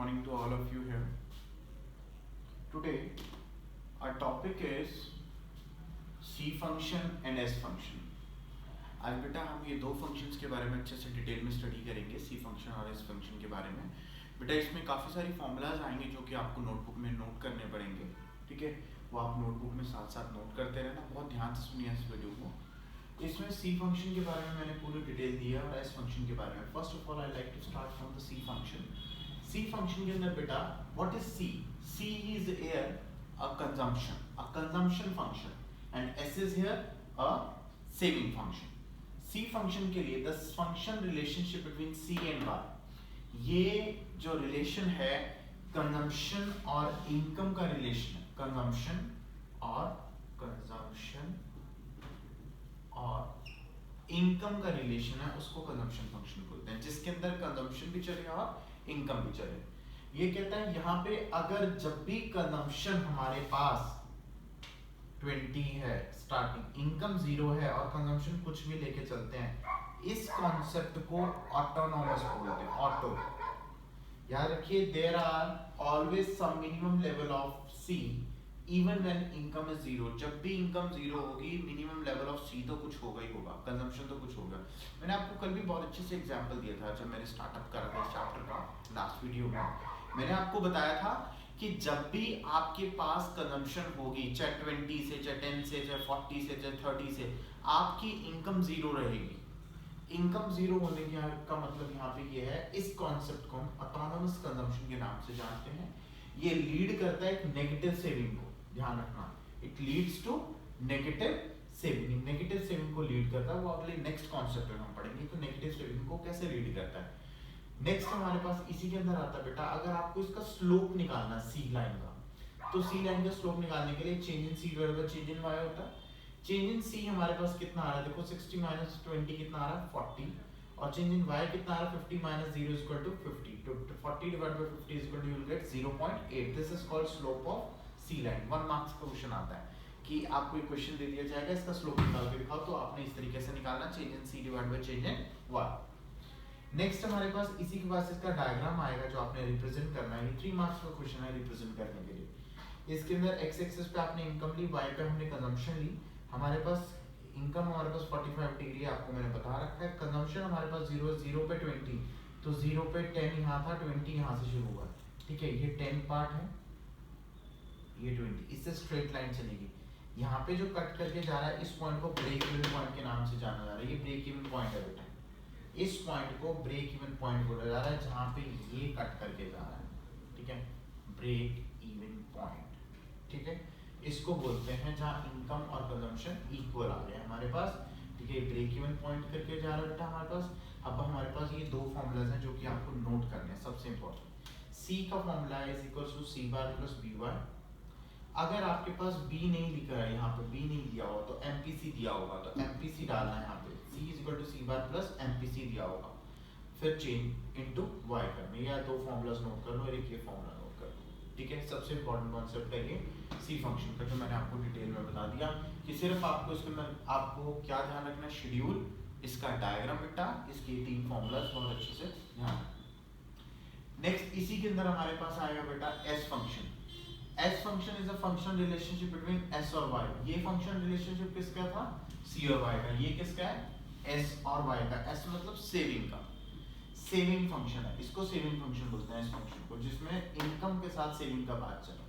morning to all of you here. Today, our topic is C function and S function. आज बेटा हम ये दो फंक्शंस के बारे में अच्छे से डिटेल में स्टडी करेंगे, C फंक्शन और S फंक्शन के बारे में। बेटा इसमें काफ़ी सारी फॉर्मूलाज आएंगे जो कि आपको नोटबुक में नोट करने पड़ेंगे, ठीक है। वो आप नोटबुक में साथ साथ नोट करते रहना, बहुत ध्यान से सुनिए इस वीडियो को। इसमें C फंक्शन के बारे में मैंने पूरी डिटेल दी है और S फंक्शन के बारे में। First of all I like to start from the C function. C function के अंदर बेटा what is C? C is here a consumption function, and S is here a saving function. C function के लिए the function relationship between C and Y, ये जो relation है consumption और income का रिलेशन है। कंजम्पशन और इनकम का रिलेशन है, उसको कंजम्पशन फंक्शन बोलते हैं, जिसके अंदर कंजम्पशन भी चले और इनकम भी चले। ये कहता है यहाँ पे अगर जब भी कंजम्पशन हमारे पास 20 है स्टार्टिंग, इनकम 0 है और कंजम्पशन कुछ भी लेके चलते हैं, इस कॉन्सेप्ट को ऑटोनॉमस बोलते हैं। ऑटो, याद रखिए, there are always some minimum level of C even when income is 0। जब भी इनकम 0 होगी, मिनिमम लेवल ऑफ सी तो कुछ होगा ही होगा, कंजम्पशन तो कुछ होगा। मैंने आपको कल भी बहुत अच्छे से एग्जांपल दिया था जब मैंने स्टार्टअप करा था इस चैप्टर का लास्ट वीडियो में। मैंने आपको बताया था कि जब भी आपके पास कंजम्पशन होगी, चाहे 20 से, चाहे 10 से, चाहे 40 से, चाहे 30 से, आपकी इनकम 0 रहेगी। इनकम 0 होने का मतलब यहाँ पे ये है, इस कॉन्सेप्ट को हम ऑटोनॉमस कंजम्पशन के नाम से जानते हैं। ये लीड करता है एक नेगेटिव सेविंग को, ध्यान रखना, it leads to negative saving. Negative saving को लीड करता है, वो अगले नेक्स्ट कॉन्सेप्ट में हम पढ़ेंगे कि नेगेटिव सेविंग को कैसे लीड करता है। नेक्स्ट हमारे पास इसी के अंदर आता है बेटा, अगर आपको इसका स्लोप निकालना सी लाइन का, तो सी लाइन का स्लोप निकालने के लिए चेंज इन सी बराबर चेंज इन वाई होता है। चेंज इन सी हमारे पास कितना आ रहा है, देखो 60 माइनस 20 कितना आ रहा है 40, और चेंज इन वाई कितना आ रहा है 50 माइनस 0 इज इक्वल टू 50, तो 40 divided by 50 is equal to you will get 0.8। This is called slope of C line. 1 marks का क्वेश्चन आता है कि आपको एक क्वेश्चन दे दिया जाएगा, इसका स्लोप निकाल के दिखाओ, तो आपने इस तरीके से निकालना, change in C divided by change in Y. Next हमारे पास इसी के पास इसका डायग्राम आएगा जो आपने रिप्रेजेंट करना है। ये 3 मार्क्स का क्वेश्चन है रिप्रेजेंट करने के लिए। इसके अंदर एक्स एक्सिस पे आपने इनकम ली, वाई पे हमने कंजम्पशन ली। हमारे पास इनकम हमारे पास 45 डिग्री आपको मैंने बता रखा है। कंजम्पशन हमारे पास 0 पे 20, तो 0 पे 10 यहाँ था, 20 यहाँ से शुरू हुआ, ठीक है। ये 10 पार्ट है, ये 20, इससे स्ट्रेट लाइन चलेगी। यहाँ पे जो कट करके जा रहा है, इस पॉइंट को ब्रेक इवन पॉइंट के नाम से जाना जा रहा है। ये ब्रेक इवन पॉइंट है बेटा, इस पॉइंट को ब्रेक इवन पॉइंट बोला जा रहा है, जहां पे ये कट करके जा रहा है, ठीक है, ब्रेक इवन पॉइंट, ठीक है। इसको बोलते हैं जहां इनकम और कंजम्पशन इक्वल आ गए हमारे पास, ठीक है। ब्रेक इवन पॉइंट करके जा रहा है बेटा हमारे पास। अब हमारे पास ये दो फॉर्मूलाज हैं जो कि आपको नोट करने हैं, सबसे इंपॉर्टेंट। सी का formula is equal to C bar plus B bar. अगर आपके पास बी नहीं लिखा है, यहाँ पे बी नहीं दिया हुआ, तो एमपीसी दिया होगा, तो एमपीसी डालना है यहाँ पे। C is equal to C bar plus MPC दिया होगा, फिर चेंज इनटू y करने, या दो फॉर्मूलाज नोट कर लो और एक ये फॉर्मूला नोट कर लो, ठीक है। सबसे इंपॉर्टेंट कॉन्सेप्ट है ये C फंक्शन का, जो मैंने आपको डिटेल में बता दिया कि सिर्फ आपको इसके अंदर आपको क्या ध्यान रखना है, शेड्यूल, इसका डायग्राम बेटा, इसके 3 फॉर्मूलाज बहुत अच्छे से ध्यान। नेक्स्ट इसी के अंदर हमारे पास आएगा बेटा S function. S function is a function relationship between S और Y। ये फंक्शन रिलेशनशिप किसका था, C और Y का। ये किसका है, S और Y का। S मतलब सेविंग का, सेविंग फंक्शन है, इसको सेविंग फंक्शन बोलते हैं इस फंक्शन को, जिसमें इनकम के साथ सेविंग का बात चले।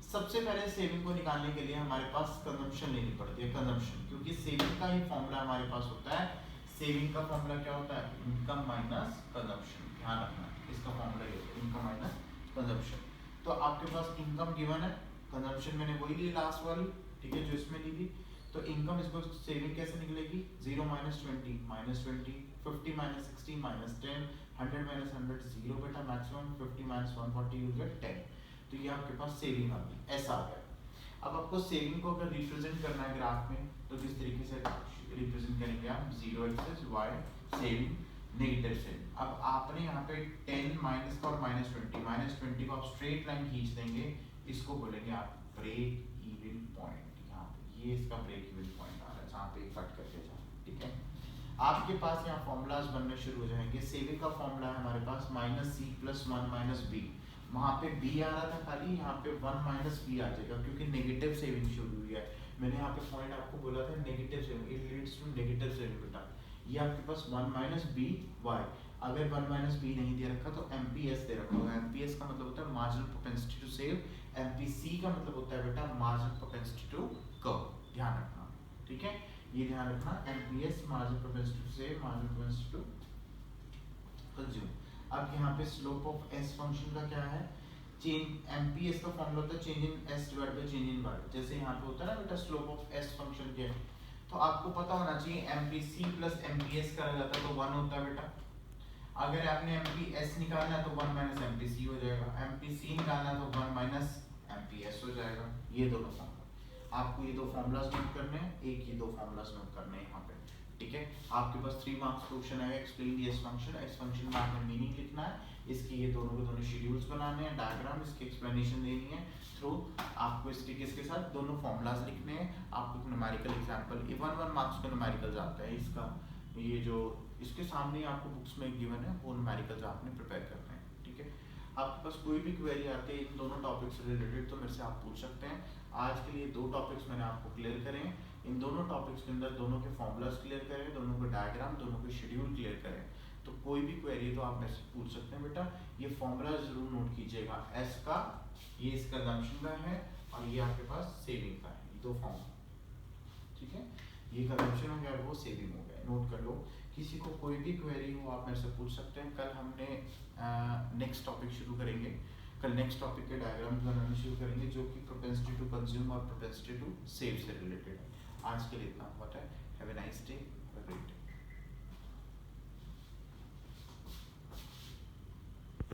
सबसे पहले सेविंग को निकालने के लिए हमारे पास कंजम्पशन लेनी पड़ती है, कंजम्पशन, क्योंकि सेविंग का ही फॉर्मूला हमारे पास होता है। सेविंग का फॉर्मूला क्या होता है, इनकम माइनस कंजम्पशन, ध्यान रखना, इसका फॉर्मूला ये है, इनकम माइनस कंजम्पशन। तो आपके पास इनकम गिवन है, कंजम्पशन मैंने वही ली लास्ट वाली, ठीक है, जो इसमें ली थी। तो इनकम इसको सेविंग कैसे निकलेगी, 0 minus 20 minus 20, 50 minus 60 minus 10, 100 minus 100 0 बेटा, मैक्सिमम 50 माइनस 140 यू गेट 10। तो ये आपके पास सेविंग आ गई, ऐसा आ गया। अब आपको सेविंग को अगर रिप्रेजेंट करना है ग्राफ में, तो किस तरीके से रिप्रेजेंट करेंगे आप, 0 axis y saving, negative saving. अब आपने यहाँ पे 10 माइनस का और माइनस 20 को आप स्ट्रेट लाइन खींच देंगे, इसको बोलेंगे आप ब्रेक इवन पॉइंट। यहाँ पे ये इसका ब्रेक इवन पॉइंट आ रहा है, जहाँ पे कट करके जा, ठीक है। आपके पास यहाँ फॉर्मूलाज बनने शुरू हो जाएंगे। सेविंग का फॉर्मूला है हमारे पास -c+1 - b, वहाँ पे b आ रहा था खाली, यहाँ पे 1 - b आ जाएगा क्योंकि नेगेटिव सेविंग शुरू हुई है। मैंने यहाँ पे पॉइंट आपको बोला था negative saving, it leads to negative saving बेटा। ये आपके पास 1 - b y, अगर 1 - b नहीं दे रखा तो MPS दे रखा होगा। MPS का मतलब होता है marginal propensity to save, MPC का मतलब होता है बेटा मार्जिनल प्रोपेंसिटी टू कर्व, ध्यान रखना, ठीक है, ये ध्यान रखना। MPS marginal propensity to save, marginal propensity to consume. अब यहाँ पे स्लोप ऑफ s फंक्शन का क्या है, चेंज MPS का फॉर्मूला होता है change in s divide by change in y। जैसे यहाँ पे होता है ना बेटा स्लोप ऑफ s फंक्शन क्या है, तो आपको पता होना चाहिए MPC प्लस MPS करा जाता है तो 1 होता है बेटा। अगर आपने MPS निकालना है तो 1 - MPC हो जाएगा, MPC निकालना है तो 1 - MPS हो जाएगा। ये दोनों फॉर्मूला आपको, ये दो फॉर्मूलाज नोट करने हैं, एक ही दो फॉर्मूलाज नोट करने हैं यहाँ पे, ठीक है। आपके पास 3 मार्क्स क्वेश्चन है, explain S function. S function में आपने मीनिंग लिखना है, इसके ये दोनों के दोनों शेड्यूल्स बनाने हैं, डायग्राम इसकी एक्सप्लेनेशन देनी है थ्रू, आपको इस तरीके के साथ दोनों फॉर्मूलाज लिखने हैं। आपको न्यूमेरिकल एग्जांपल 1 मार्क्स का न्यूमेरिकल्स आता है इसका, ये जो इसके सामने आपको बुक्स में गिवन है वो न्यूमेरिकल्स आपने प्रिपेयर करने हैं, ठीक है। आपके पास कोई भी क्वेरी आते हैं इन दोनों टॉपिक से रिलेटेड तो मेरे से आप पूछ सकते हैं। आज के लिए 2 टॉपिक्स मैंने आपको क्लियर करे हैं, इन दोनों टॉपिक्स के अंदर दोनों के फॉर्मूलाज क्लियर करें, दोनों के डायग्राम, दोनों के शेड्यूल क्लियर करें, तो कोई भी क्वेरी तो आप मेरे से पूछ सकते हैं बेटा। ये फॉर्मूला जरूर नोट कीजिएगा, एस का, ये इसका कंजम्पशन का है और ये आपके पास सेविंग का है, ये 2 फॉर्मूला, ठीक है। ये कंजम्पशन हो गया, वो सेविंग हो गया, नोट कर लो। किसी को कोई भी क्वेरी हो आप मेरे से पूछ सकते हैं। कल हमने नेक्स्ट टॉपिक शुरू करेंगे, कल नेक्स्ट टॉपिक के डायग्राम्स बनाना शुरू करेंगे जो कि प्रोपेंसिटी टू कंज्यूम और प्रोपेंसिटी टू सेव से रिलेटेड है। आज के लिए इतना बहुत है। Have a nice day, have a great day.